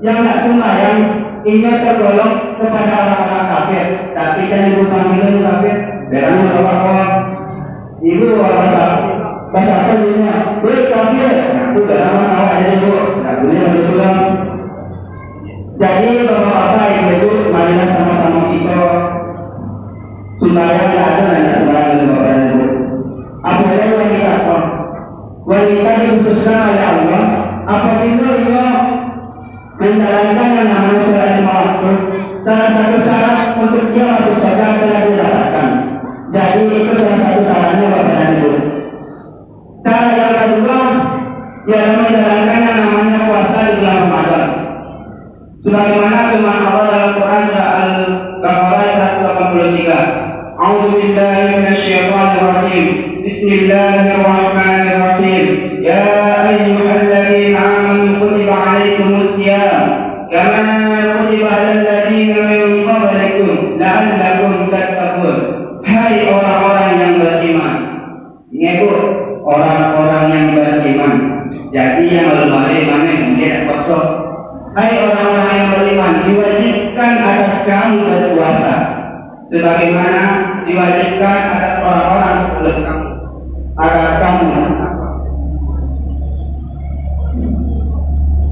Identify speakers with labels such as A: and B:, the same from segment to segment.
A: Yang tak sembahyang ini tergolong kepada orang-orang kafir, tapi kan ibu panggilan kafir, berani kawan-kawan. Ibu bahasa apa dunia? Woi kafir, aku berani kawan aja ibu, tak boleh berpulang. Jadi bapak-bapak ibu, marilah sama-sama kita sembahyang tak ada dan sembahyang bapak ibu. Apabila wanita kau, wanita dikhususkan oleh Allah, apabila ia menjalankan yang namanya sholat lima waktu, salah satu syarat untuk dia masuk surga telah didapatkan. Jadi itu salah satu syaratnya bapak dan ibu. Syarat yang kedua ialah menjalankan yang namanya puasa di bulan Ramadan. Sebagaimana firman Allah dalam Quran surah Al-Baqarah 183. A'udzu billahi minasyaitonir rajim. Bismillahirrahmanirrahim. Ya ayyuhalladzina amanu kutiba 'alaikumus shiyam kama kutiba 'alal ladzina min qablikum la'allakum tattaqun. Hai orang-orang yang beriman. Ingat orang-orang yang beriman. Jadi yang belum beriman mungkin kosong. Hai orang-orang yang beriman, diwajibkan atas kamu berpuasa sebagaimana diwajibkan atas orang-orang sebelum kamu agar kamu apa?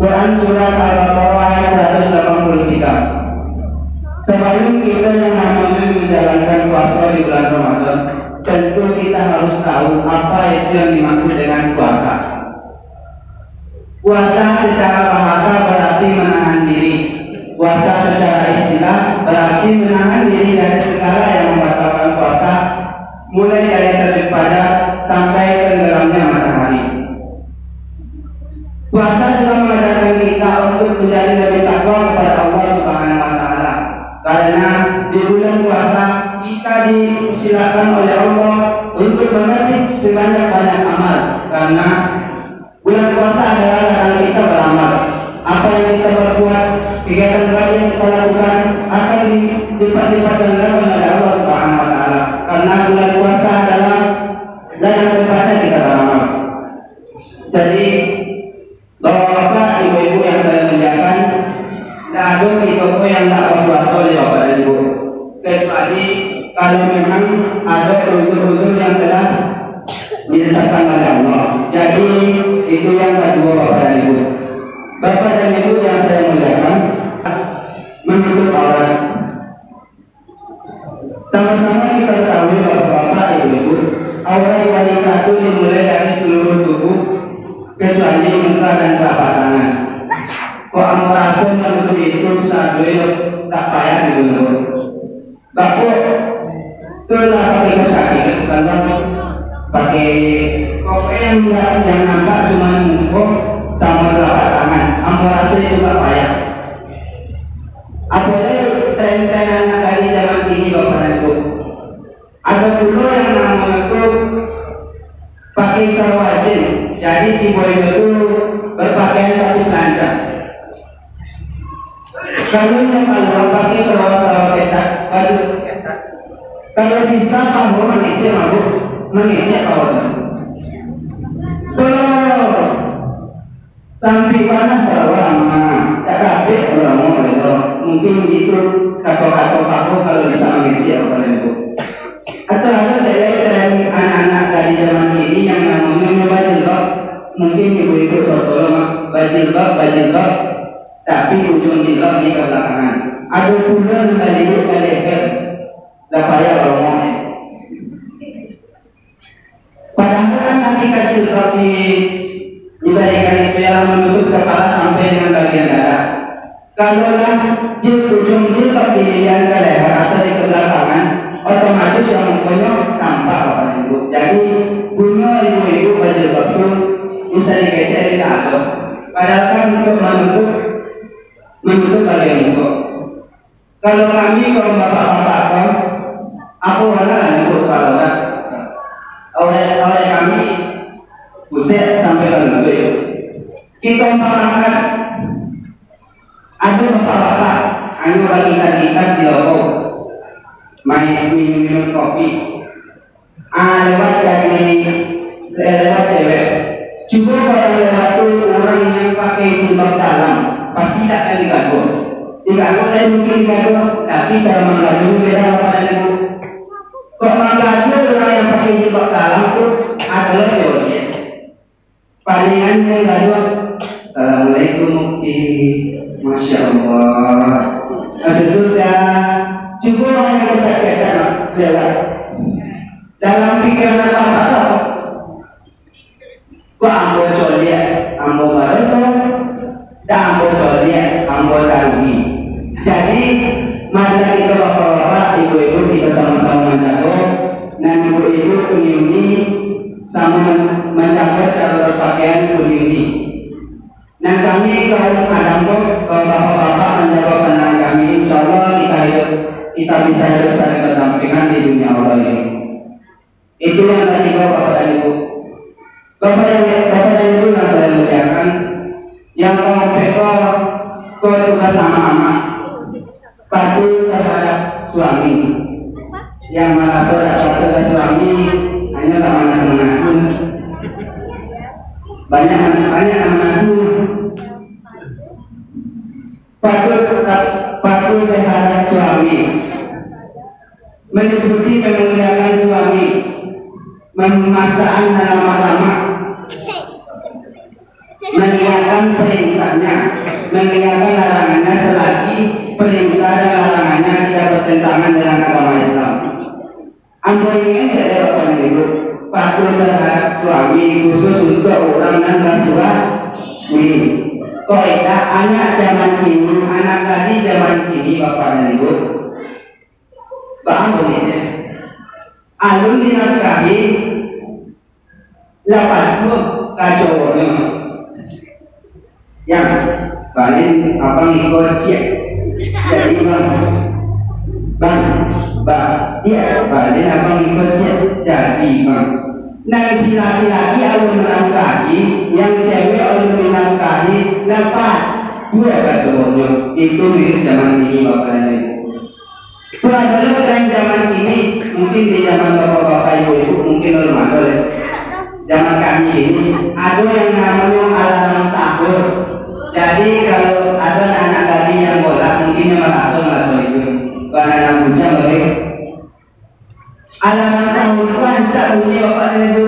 A: Quran surat Al-Baqarah ayat 183. Sebelum kita yang namanya menjalankan puasa di bulan Ramadan, tentu kita harus tahu apa itu yang dimaksud dengan puasa. Puasa secara bahasa berarti menahan diri. Puasa secara istilah berarti menahan diri dari segala yang membatalkan puasa, mulai dari terbit fajar sampai tenggelamnya matahari. Puasa juga mengajarkan kita untuk menjadi lebih takwa kepada Allah Subhanahu wa Ta'ala. Karena di bulan puasa kita disilakan oleh Allah untuk memetik sebanyak-banyak amal. Karena bulan puasa adalah larang kita beramal. Apa yang kita berbuat, kegiatan yang kita lakukan akan dilipat-lipat gandakan oleh Allah Subhanahu wa Ta'ala. Karena bulan puasa adalah larang tempatnya kita beramal. Jadi bapak-bapak, ibu-ibu yang saya muliakan, tidak ada toko yang tidak berpuasa oleh bapak dan ibu, kecuali kalau memang ada unsur-unsur yang telah ditetapkan oleh Allah. Jadi itu yang kedua bapak dan ibu. Bapak dan ibu yang saya muliakan, menutup aurat. Sama-sama kita ketahui bapak-bapak, ibu-ibu, aurat wanita itu dimulai dari seluruh tubuh kecuali muka dan telapak tangan. Kok amperasun menutup itu saat dulu tak payah dulu. Bapak itulah pakai kesakitan, kalau pakai kopen yang nampak cuma muka sama telapak tangan. Amperasun itu tak payah. Apalagi tren-tren anak dari zaman ini bapak dan ibu. Ada pula yang namanya itu pakai sarung jeans. Jadi si boy itu berpakaian tapi telanjang. Kalau pakai sarung ketat, baju ketat. Kalau bisa kamu mengisi mabuk, mengisi kawan. Kalau sampai panas selama tak habis orang itu mungkin itu kata-kata kamu kalau bisa mengisi apa itu. Atau ada saya dari anak-anak dari zaman ini yang namanya bajilbab, mungkin ibu-ibu sotolong bajilbab, tapi ujung jilbab di kebelakangan. Ada pula yang balik ke leher, tak payah ngomong. Padahal kan hakikat jilbab dibalikan itu yang menutup kepala sampai dengan bagian dada. Kalau ujung jilbab di leher atau di kebelakangan, otomatis yang mukanya tampak bapak dan ibu. Jadi punya ibu-ibu bajilbab itu bisa digeser di atas. Padahal kan untuk menutup bagian muka. Kalau kami kaum bapak-bapak, aku adalah ibu sahabat. Oleh kami buset sampai ke lebih. Kita masyarakat ada bapak-bapak, anu bagi kita di lorong. Main minum kopi, lewat cewek. Coba kalau lewat orang yang pakai jilbab dalam, pasti tak akan diganggu. Diganggu lain mungkin diganggu, tapi cara mengganggu beda Bapak dan Ibu. Kok mengganggu orang yang pakai jilbab dalam itu adalah teorinya. Palingan yang ganggu, Assalamualaikum mukti, Masya Allah. Sesudah cukup orang yang berkaitan lewat dalam pikiran apa? Kok ambo colia, ambo baroso, dan ambo colia, ambo taruhi. Jadi mari kita bapak-bapak, ibu-ibu kita sama-sama menjaga, dan ibu-ibu penyuni sama menjaga cara berpakaian penyuni. Dan kami kaum adamko, kaum bapak-bapak menjaga pandangan kami, insya Allah kita bisa hidup saling berdampingan di dunia Allah ini. Itu yang tadi bapak dan ibu. Bapak dan Ibu yang saya muliakan, yang kaum PK tugas sama amat patuh terhadap suami, yang merasa dapat tugas suami hanya tak mengaku, banyak mengaku, patuh terhadap suami, meliputi memuliakan suami, memasaan dalam agama, mengiyakan perintahnya, mengiyakan larangannya selagi perintah dan larangannya tidak bertentangan dengan agama Islam. Ambo ingin saya Bapak dan Ibu patuh terhadap suami khusus untuk orang dan suami. Kaidah anak zaman kini, anak tadi zaman kini Bapak dan Ibu, paham boleh? Alun dinafkahi lapan kacaunya yang paling abang ikut cek jadi bang iya paling abang ikut cek jadi bang. Nah si laki-laki alun menafkahi, yang cewek alun menafkahi lapan dua kacaunya. Itu di zaman ini Bapak dan Ibu. Pelajaran lain zaman ini, mungkin di zaman bapak-bapak ibu-ibu mungkin belum ada. Zaman kami ini ada yang namanya alarm sahur. Jadi kalau ada anak tadi yang bola mungkin yang langsung atau itu karena yang punya baik. Alarm sahur itu ancak bunyi Bapak dan Ibu.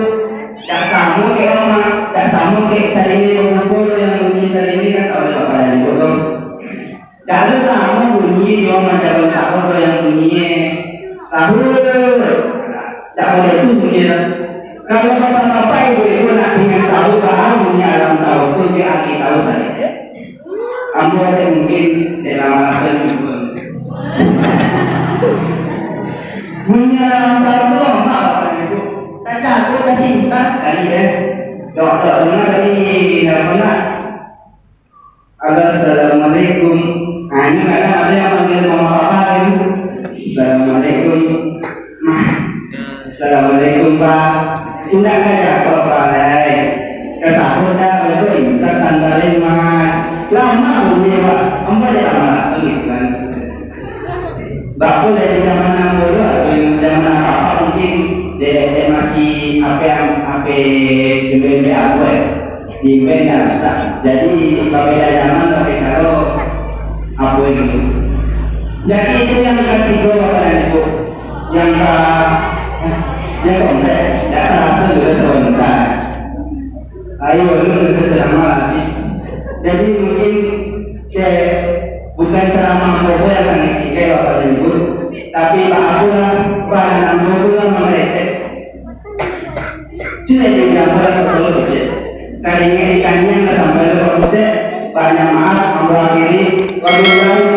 A: Tak sama ke orang, tak sama ke salini mengumpul yang bunyi salini kan tahu Bapak dan Ibu dong. Kalau sama bunyi dia macam sahur yang bunyinya sahur, tak boleh itu bunyinya. Kalau bapak-bapak ibu-ibu nak ingin tahu bahwa bunyi alam sahur itu dia akan tahu saja. Kamu ada mungkin dalam masa itu. Bunyi alam sahur itu apa itu? Tak jago kasih tas kali ya. Dokter dengar ini dah pernah. Assalamualaikum. Ini kadang ada yang panggil mama papa itu. Assalamualaikum. Assalamualaikum Pak. Tidak kaya kau palai. Kesahur dah betul. Kesandarin mah. Lama bunyi Pak. Ambil dia lama langsung kan. Bapak dari zaman dulu atau zaman apa mungkin dia masih apa di aku di benda besar. Jadi berbeda zaman tapi kalau apa itu. Jadi itu yang ketiga Bapak dan Ibu. Yang keempat, tidak terasa juga sebentar. Ayo dulu kita ceramah habis. Jadi mungkin bukan ceramah Bobo yang sangat sikit Bapak dan Ibu, tapi Pak Abu lah, Pak dan Bobo yang melecet. Sudah juga mulai selalu kecil. Kali ini ikannya nggak sampai lepas banyak maaf, ambil akhiri, wabillahi